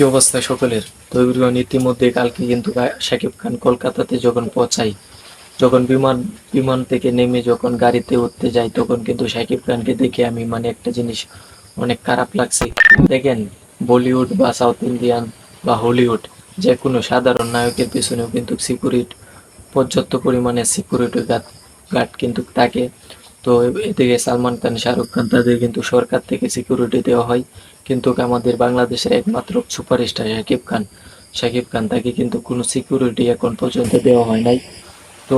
কি অবস্থা সকলের? তো এভরিওয়ান, ইতিমধ্যে কালকে কিন্তু শাকিব খান কলকাতাতে যখন পৌঁছাই, যখন বিমান থেকে নেমে যখন গাড়িতে উঠতে যাই, তখন কিন্তু শাকিব খানকে দেখে আমি একটা জিনিস অনেক খারাপ লাগছে। দেখেন, বলিউড বা সাউথ ইন্ডিয়ান বা হলিউড যে কোনো সাধারণ নায়কের পিছনেও কিন্তু সিকিউরিটি, পর্যাপ্ত পরিমাণে সিকিউরিটি গার্ড গার্ড কিন্তু থাকে। তো এদিকে সালমান খান, শাহরুখ খান, তাদের কিন্তু সরকার থেকে সিকিউরিটি দেওয়া হয়, কিন্তু আমাদের বাংলাদেশের একমাত্র সুপারস্টার শাকিব খান তাকে কিন্তু কোনো সিকিউরিটি এখন পর্যন্ত দেওয়া হয় নাই। তো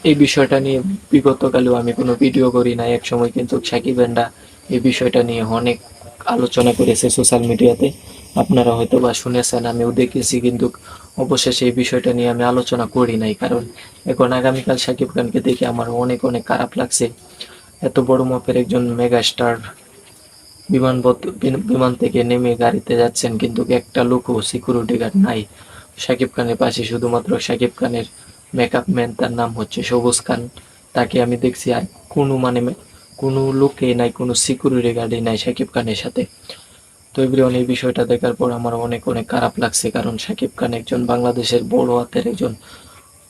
এই বিষয়টা নিয়ে বিগতকালেও আমি কোনো ভিডিও করি নাই। এক সময় কিন্তু সাকিব এন্ডা এই বিষয়টা নিয়ে অনেক আলোচনা করেছে সোশ্যাল মিডিয়াতে, আপনারা হয়তো বা শুনেছেন, আমিও দেখেছি, কিন্তু অবশেষে এই বিষয়টা নিয়ে আমি আলোচনা করি নাই, কারণ এখন আগামীকাল সাকিব খানকে দেখে আমার অনেক অনেক খারাপ লাগছে। এত বড় মাপের একজন মেগা স্টার বিমান থেকে নেমে গাড়িতে যাচ্ছেন, কিন্তু একটা লোকও সিকিউরিটি গার্ড নাই সাকিব খানের পাশে। শুধুমাত্র সাকিব খানের মেকআপ ম্যান, তার নাম হচ্ছে সবুজ খান, তাকে আমি দেখছি। আর কোনো কোনো লোকে নাই, কোনো সিকিউরিটি গার্ডই নাই সাকিব খানের সাথে। তো এভরিওয়ান, এই বিষয়টা দেখার পর আমার অনেক অনেক খারাপ লাগছে, কারণ সাকিব খান একজন বাংলাদেশের বড় হাতের একজন,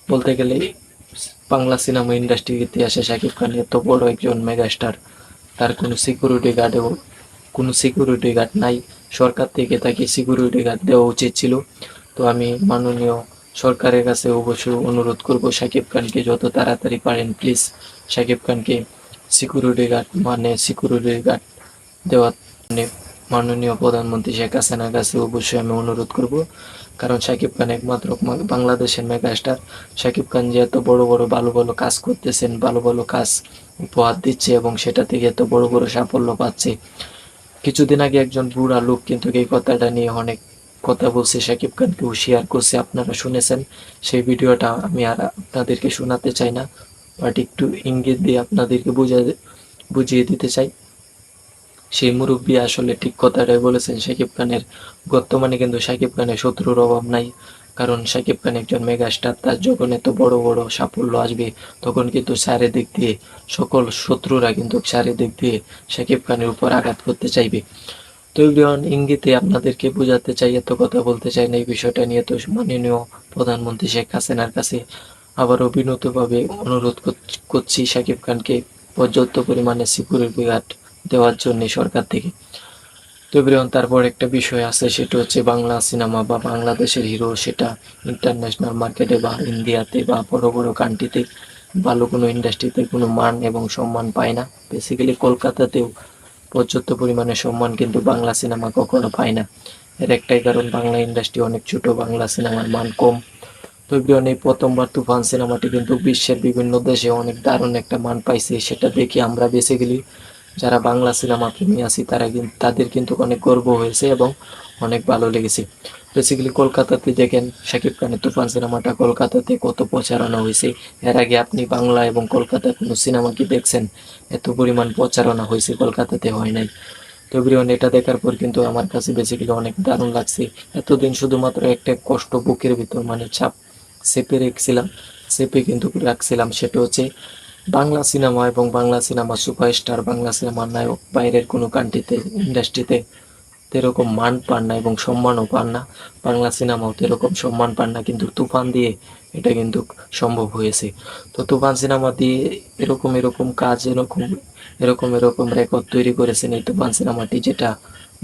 বলতে গেলে বাংলা সিনেমা ইন্ডাস্ট্রির ইতিহাসে সাকিব খান এত বড় একজন মেগাস্টার, তার কোনো সিকিউরিটি গার্ড নাই। সরকার থেকে তাকে সিকিউরিটি গার্ড দেওয়া উচিত ছিল। তো আমি মাননীয় সরকারের কাছে অবশ্যই অনুরোধ করব, সাকিব খানকে যত তাড়াতাড়ি পারেন প্লিজ সাকিব খানকে সিকিউরিটি গার্ড দেওয়া, মানে মাননীয় প্রধানমন্ত্রী শেখ হাসিনার কাছে অবশ্যই আমি অনুরোধ করব। কারণ সাকিব খান একমাত্র বাংলাদেশের মেগাস্টার। সাকিব খান যে এত বড় বড় ভালো ভালো কাজ করতেছেন, ভালো ভালো কাজ উপহার দিচ্ছে এবং সেটা থেকে এত বড় বড় সাফল্য পাচ্ছে। কিছুদিন আগে একজন বুড়া লোক কিন্তু এই কথাটা নিয়ে অনেক কথা বলছে, সাকিব খানকে হুঁশিয়ার করছে, আপনারা শুনেছেন। সেই ভিডিওটা আমি আর আপনাদেরকে শোনাতে চাই না, বাট একটু ইঙ্গিত দিয়ে আপনাদেরকে বুঝিয়ে দিতে চাই। সেই মুরব্বী আসলে ঠিক কথাটাই বলেছেন। সাকিব খানের বর্তমানে কিন্তু সাকিব খানের শত্রুর অভাব নাই, কারণ সাকিব খান একজন মেগাস্টার। তার যখন এত বড় বড় সাফল্য আসবে, তখন কিন্তু চারিদিক দিয়ে সকল শত্রুরা কিন্তু চারিদিক দিয়ে সাকিব খানের উপর আঘাত করতে চাইবে। তো এভরিওয়ান, ইঙ্গিতে আপনাদেরকে বোঝাতে চাই, এত কথা বলতে চাই না এই বিষয়টা নিয়ে। তো মাননীয় প্রধানমন্ত্রী শেখ হাসিনার কাছে আবারও বিনীতভাবে অনুরোধ করছি সাকিব খানকে পর্যাপ্ত পরিমাণে সিকিউরিটি গার্ড দেওয়ার জন্য সরকার থেকে। তো এভরিওয়ান, তারপর একটা বিষয় আছে, সেটা হচ্ছে বাংলা সিনেমা বা বাংলাদেশের হিরো, সেটা ইন্টারন্যাশনাল মার্কেটে বা ইন্ডিয়াতে বা বড় বড় কান্ট্রিতে ভালো কোনো ইন্ডাস্ট্রিতে কোনো মান এবং সম্মান পায় না। বেসিক্যালি কলকাতাতেও পর্যাপ্ত পরিমাণে সম্মান কিন্তু বাংলা সিনেমা কখনো পায় না। এর একটাই কারণ, বাংলা ইন্ডাস্ট্রি অনেক ছোট, বাংলা সিনেমার মান কম। তো এভরিওয়ান, এই প্রথমবার তুফান সিনেমাটি কিন্তু বিশ্বের বিভিন্ন দেশে অনেক দারুণ একটা মান পাইছে। সেটা দেখে আমরা বেসিক্যালি যারা বাংলা সিনেমা প্রেমী আছি, তাদের কিন্তু অনেক গর্ব হয়েছে এবং অনেক ভালো লেগেছে। বেসিক্যালি কলকাতাতে দেখেন, শাকিব খানের তুফান সিনেমাটা কলকাতাতে কত প্রচারণা হয়েছে। এর আগে আপনি বাংলা এবং কলকাতার কোনো সিনেমা কি দেখছেন? এত পরিমাণ প্রচারণা হয়েছে কলকাতাতে হয় নাই। তো এভরিওয়ান, এটা দেখার পর কিন্তু আমার কাছে বেসিক্যালি অনেক দারুণ লাগছে। এতদিন শুধুমাত্র একটা কষ্ট বুকের ভিতর চাপ চেপে রেখেছিলাম, কিন্তু রাখছিলাম, সেটা হচ্ছে বাংলা সিনেমা এবং বাংলা সিনেমা সুপারস্টার, বাংলা সিনেমার নায়ক বাইরের কোনো কান্ট্রিতে ইন্ডাস্ট্রিতে এরকম মান পান না এবং সম্মানও পান না। বাংলা সিনেমাও এরকম সম্মান পান না, কিন্তু তুফান দিয়ে এটা কিন্তু সম্ভব হয়েছে। তো তুফান সিনেমা দিয়ে এরকম এরকম কাজ, এরকম রেকর্ড তৈরি করেছেন এই তুফান সিনেমাটি, যেটা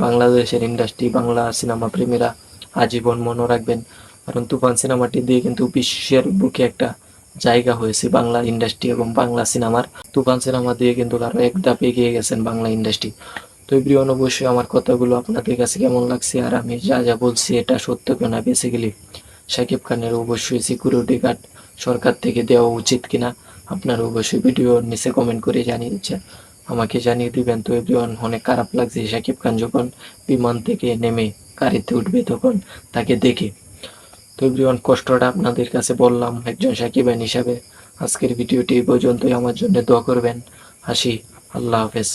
বাংলাদেশের ইন্ডাস্ট্রি, বাংলা সিনেমা প্রেমীরা আজীবন মনে রাখবেন। কারণ তুফান সিনেমাটি দিয়ে কিন্তু বিশ্বের বুকে একটা জায়গা হয়েছে বাংলা ইন্ডাস্ট্রি এবং বাংলা সিনেমার। তুফান সিনেমা দিয়ে কিন্তু আরো এক ধাপ এগিয়ে গেছেন বাংলা ইন্ডাস্ট্রি। তো এভরিওয়ান, অবশ্যই আমার কথাগুলো আপনাদের কাছে কেমন লাগছে, আর আমি যা যা বলছি এটা সত্য কিনা, বেসিক্যালি শাকিব খানের অবশ্যই সিকিউরিটি গার্ড সরকার থেকে দেওয়া উচিত কিনা, আপনারা অবশ্যই ভিডিওর নিচে কমেন্ট করে আমাকে জানিয়ে দিবেন। তো এভরিওয়ান, অনেক খারাপ লাগছে শাকিব খান যখন বিমান থেকে নেমে গাড়িতে উঠবে তখন তাকে দেখে। তো এভরিওয়ান, কষ্টটা আপনাদের কাছে বললাম একজন সাকিবান হিসাবে। আজকের ভিডিওটি এই পর্যন্তই। আমার জন্য দোয়া করবেন। হাসি। আল্লাহ হাফেজ।